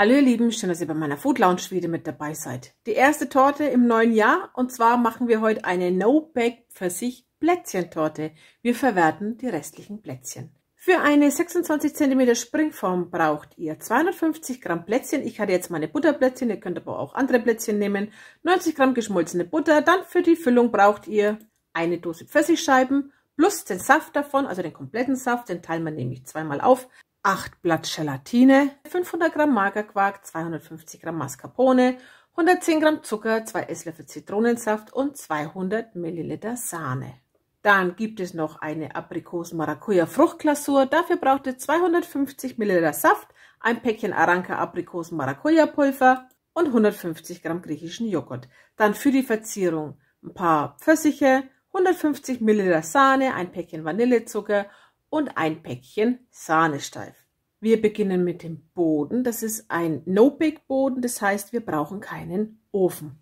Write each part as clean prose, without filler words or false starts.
Hallo ihr Lieben, schön, dass ihr bei meiner Food Lounge wieder mit dabei seid. Die erste Torte im neuen Jahr und zwar machen wir heute eine No-Bake Pfirsich-Plätzchentorte. Wir verwerten die restlichen Plätzchen. Für eine 26 cm Springform braucht ihr 250 Gramm Plätzchen. Ich hatte jetzt meine Butterplätzchen, ihr könnt aber auch andere Plätzchen nehmen. 90 Gramm geschmolzene Butter. Dann für die Füllung braucht ihr eine Dose Pfirsichscheiben plus den Saft davon, also den kompletten Saft, den teilen wir nämlich zweimal auf. 8 Blatt Gelatine, 500 Gramm Magerquark, 250 Gramm Mascarpone, 110 Gramm Zucker, 2 Esslöffel Zitronensaft und 200 Milliliter Sahne. Dann gibt es noch eine Aprikosen-Maracuja-Fruchtglasur. Dafür braucht ihr 250 Milliliter Saft, ein Päckchen Aranka-Aprikosen-Maracuja-Pulver und 150 Gramm griechischen Joghurt. Dann für die Verzierung ein paar Pfirsiche, 150 Milliliter Sahne, ein Päckchen Vanillezucker und ein Päckchen Sahnesteif. Wir beginnen mit dem Boden. Das ist ein No-Bake-Boden, das heißt, wir brauchen keinen Ofen.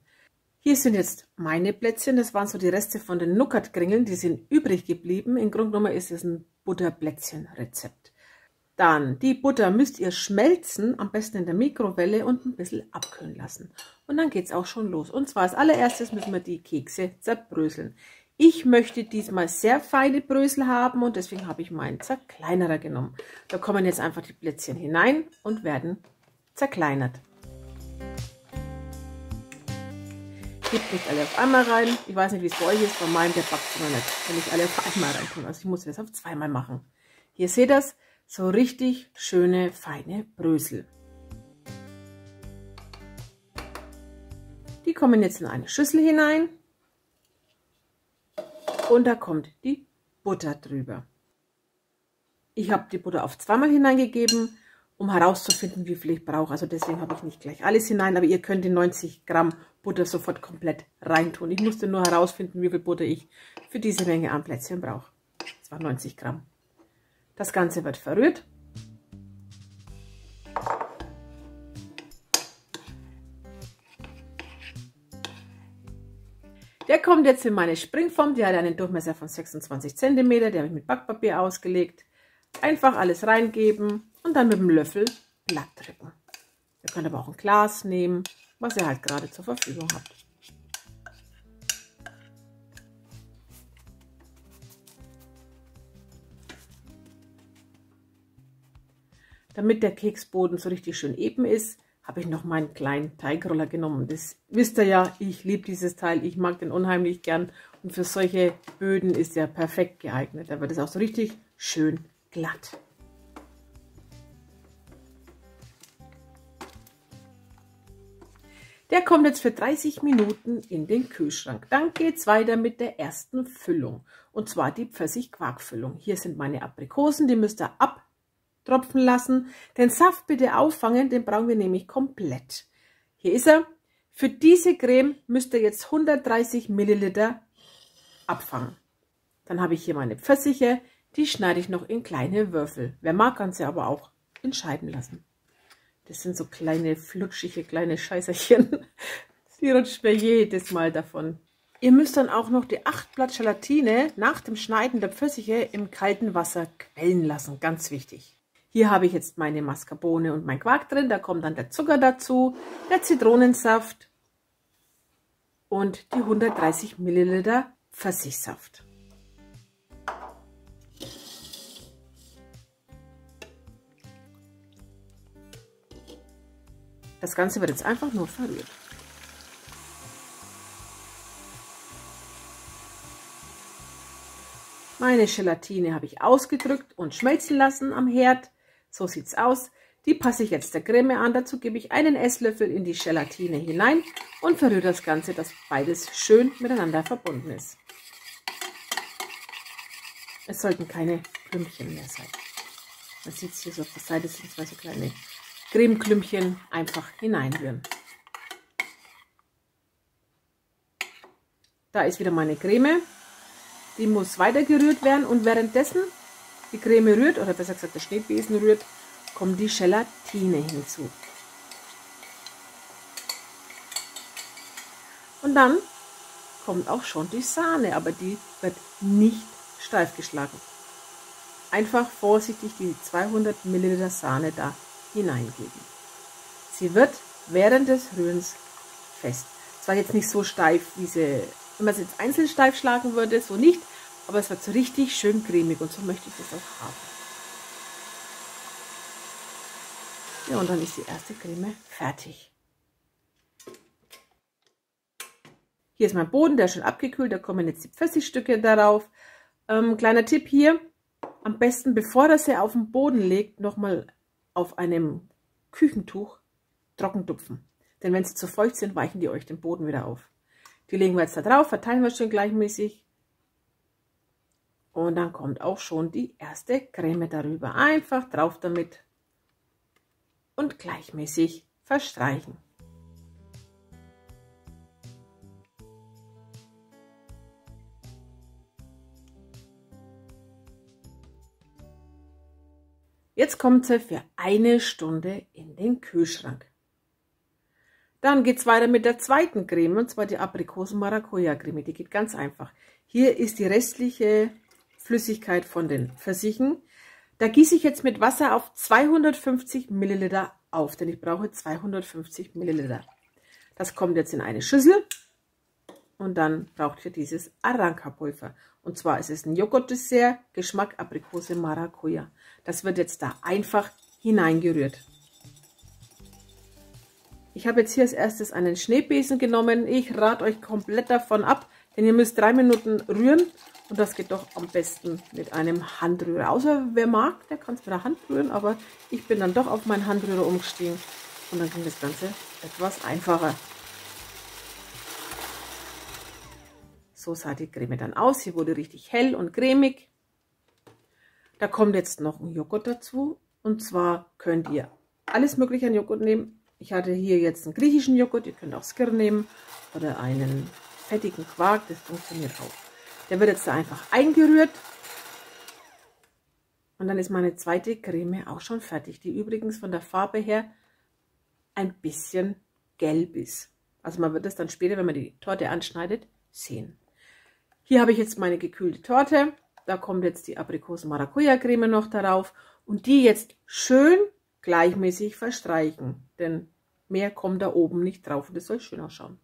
Hier sind jetzt meine Plätzchen, das waren so die Reste von den Nougat-Kringeln, die sind übrig geblieben. Im Grunde genommen ist es ein Butterplätzchen-Rezept. Dann, die Butter müsst ihr schmelzen, am besten in der Mikrowelle und ein bisschen abkühlen lassen. Und dann geht es auch schon los. Und zwar als allererstes müssen wir die Kekse zerbröseln. Ich möchte diesmal sehr feine Brösel haben und deswegen habe ich meinen Zerkleinerer genommen. Da kommen jetzt einfach die Plätzchen hinein und werden zerkleinert. Gebt nicht alle auf einmal rein. Ich weiß nicht, wie es bei euch ist, bei meinem, der backt immer nicht, wenn ich alle auf einmal reintun. Also ich muss das auf zweimal machen. Hier seht ihr das, so richtig schöne, feine Brösel. Die kommen jetzt in eine Schüssel hinein. Und da kommt die Butter drüber. Ich habe die Butter auf zweimal hineingegeben, um herauszufinden, wie viel ich brauche. Also deswegen habe ich nicht gleich alles hinein, aber ihr könnt die 90 Gramm Butter sofort komplett reintun. Ich musste nur herausfinden, wie viel Butter ich für diese Menge an Plätzchen brauche. Das waren 90 Gramm. Das Ganze wird verrührt. Der kommt jetzt in meine Springform, die hat einen Durchmesser von 26 cm, die habe ich mit Backpapier ausgelegt. Einfach alles reingeben und dann mit dem Löffel glatt drücken. Ihr könnt aber auch ein Glas nehmen, was ihr halt gerade zur Verfügung habt. Damit der Keksboden so richtig schön eben ist, habe ich noch meinen kleinen Teigroller genommen. Das wisst ihr ja, ich liebe dieses Teil, ich mag den unheimlich gern und für solche Böden ist er perfekt geeignet. Da wird es auch so richtig schön glatt. Der kommt jetzt für 30 Minuten in den Kühlschrank. Dann geht es weiter mit der ersten Füllung und zwar die Pfirsich-Quark-Füllung. Hier sind meine Aprikosen, die müsst ihr abtropfen lassen. Den Saft bitte auffangen, den brauchen wir nämlich komplett. Hier ist er. Für diese Creme müsst ihr jetzt 130 Milliliter abfangen. Dann habe ich hier meine Pfirsiche, die schneide ich noch in kleine Würfel. Wer mag, kann sie aber auch in Scheiben lassen. Das sind so kleine, flutschige, kleine Scheißerchen. Die rutscht mir jedes Mal davon. Ihr müsst dann auch noch die 8 Blatt Gelatine nach dem Schneiden der Pfirsiche im kalten Wasser quellen lassen. Ganz wichtig. Hier habe ich jetzt meine Mascarpone und mein Quark drin. Da kommt dann der Zucker dazu, der Zitronensaft und die 130 Milliliter Pfirsichsaft. Das Ganze wird jetzt einfach nur verrührt. Meine Gelatine habe ich ausgedrückt und schmelzen lassen am Herd. So sieht es aus. Die passe ich jetzt der Creme an. Dazu gebe ich einen Esslöffel in die Gelatine hinein und verrühre das Ganze, dass beides schön miteinander verbunden ist. Es sollten keine Klümpchen mehr sein. Man sieht es hier so auf der Seite, sind zwei so kleine Cremeklümpchen, einfach hineinrühren. Da ist wieder meine Creme. Die muss weiter gerührt werden und währenddessen die Creme rührt, oder besser gesagt der Schneebesen rührt, kommt die Gelatine hinzu. Und dann kommt auch schon die Sahne, aber die wird nicht steif geschlagen. Einfach vorsichtig die 200 Milliliter Sahne da hineingeben. Sie wird während des Rührens fest. Zwar jetzt nicht so steif, wie sie, wenn man es jetzt einzeln steif schlagen würde, so nicht, aber es wird so richtig schön cremig und so möchte ich das auch haben. Ja, und dann ist die erste Creme fertig. Hier ist mein Boden, der ist schon abgekühlt, da kommen jetzt die Pfirsichstücke darauf. Kleiner Tipp hier, am besten bevor ihr sie auf den Boden legt, nochmal auf einem Küchentuch trocken tupfen. Denn wenn sie zu feucht sind, weichen die euch den Boden wieder auf. Die legen wir jetzt da drauf, verteilen wir schön gleichmäßig. Und dann kommt auch schon die erste Creme darüber. Einfach drauf damit und gleichmäßig verstreichen. Jetzt kommt sie für 1 Stunde in den Kühlschrank. Dann geht es weiter mit der zweiten Creme, und zwar die Aprikosen-Maracuja-Creme. Die geht ganz einfach. Hier ist die restliche Flüssigkeit von den Pfirsichen. Da gieße ich jetzt mit Wasser auf 250 Milliliter auf, denn ich brauche 250 Milliliter. Das kommt jetzt in eine Schüssel und dann braucht ihr dieses Arranca-Pulver. Und zwar ist es ein Joghurtdessert, Geschmack Aprikose Maracuja. Das wird jetzt da einfach hineingerührt. Ich habe jetzt hier als erstes einen Schneebesen genommen. Ich rate euch komplett davon ab, denn ihr müsst 3 Minuten rühren. Und das geht doch am besten mit einem Handrührer. Außer wer mag, der kann es mit der Hand rühren. Aber ich bin dann doch auf meinen Handrührer umgestiegen. Und dann ging das Ganze etwas einfacher. So sah die Creme dann aus. Sie wurde richtig hell und cremig. Da kommt jetzt noch ein Joghurt dazu. Und zwar könnt ihr alles mögliche an Joghurt nehmen. Ich hatte hier jetzt einen griechischen Joghurt. Ihr könnt auch Skyr nehmen oder einen fettigen Quark. Das funktioniert auch. Der wird jetzt da einfach eingerührt. Und dann ist meine zweite Creme auch schon fertig. Die übrigens von der Farbe her ein bisschen gelb ist. Also man wird das dann später, wenn man die Torte anschneidet, sehen. Hier habe ich jetzt meine gekühlte Torte. Da kommt jetzt die Aprikosen-Maracuja-Creme noch darauf. Und die jetzt schön gleichmäßig verstreichen. Denn mehr kommt da oben nicht drauf und das soll schön ausschauen.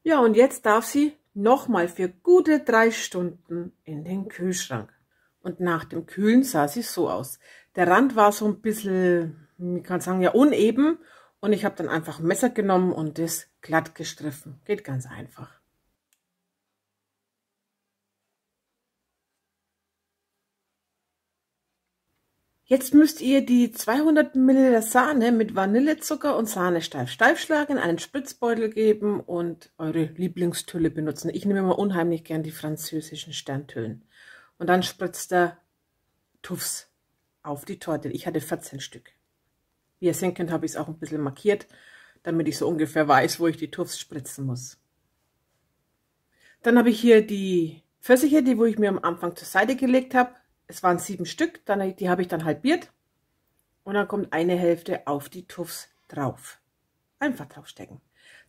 Ja, und jetzt darf sie nochmal für gute 3 Stunden in den Kühlschrank. Und nach dem Kühlen sah sie so aus. Der Rand war so ein bisschen, ich kann sagen, ja uneben. Und ich habe dann einfach ein Messer genommen und das glatt gestriffen. Geht ganz einfach. Jetzt müsst ihr die 200 Milliliter Sahne mit Vanillezucker und Sahne steif schlagen, einen Spritzbeutel geben und eure Lieblingstülle benutzen. Ich nehme immer unheimlich gern die französischen Sterntüllen. Und dann spritzt ihr Tuffs auf die Torte. Ich hatte 14 Stück. Wie ihr sehen könnt, habe ich es auch ein bisschen markiert, damit ich so ungefähr weiß, wo ich die Tuffs spritzen muss. Dann habe ich hier die Pfirsiche, wo ich mir am Anfang zur Seite gelegt habe. Es waren 7 Stück, die habe ich dann halbiert. Und dann kommt eine Hälfte auf die Tuffs drauf. Einfach draufstecken.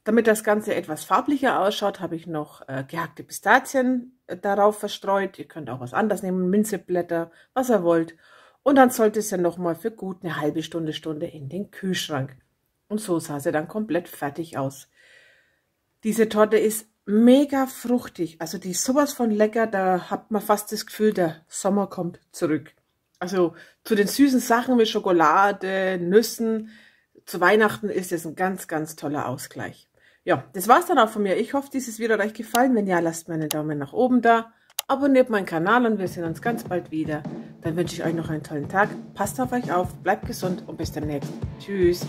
Damit das Ganze etwas farblicher ausschaut, habe ich noch gehackte Pistazien darauf verstreut. Ihr könnt auch was anderes nehmen, Minzeblätter, was ihr wollt. Und dann sollte es ja nochmal für gut eine halbe Stunde in den Kühlschrank. Und so sah sie dann komplett fertig aus. Diese Torte ist mega fruchtig. Also die ist sowas von lecker, da hat man fast das Gefühl, der Sommer kommt zurück. Also zu den süßen Sachen wie Schokolade, Nüssen, zu Weihnachten ist es ein ganz, ganz toller Ausgleich. Ja, das war's dann auch von mir. Ich hoffe, dieses Video hat euch gefallen. Wenn ja, lasst mir einen Daumen nach oben da. Abonniert meinen Kanal und wir sehen uns ganz bald wieder. Dann wünsche ich euch noch einen tollen Tag. Passt auf euch auf, bleibt gesund und bis demnächst. Tschüss.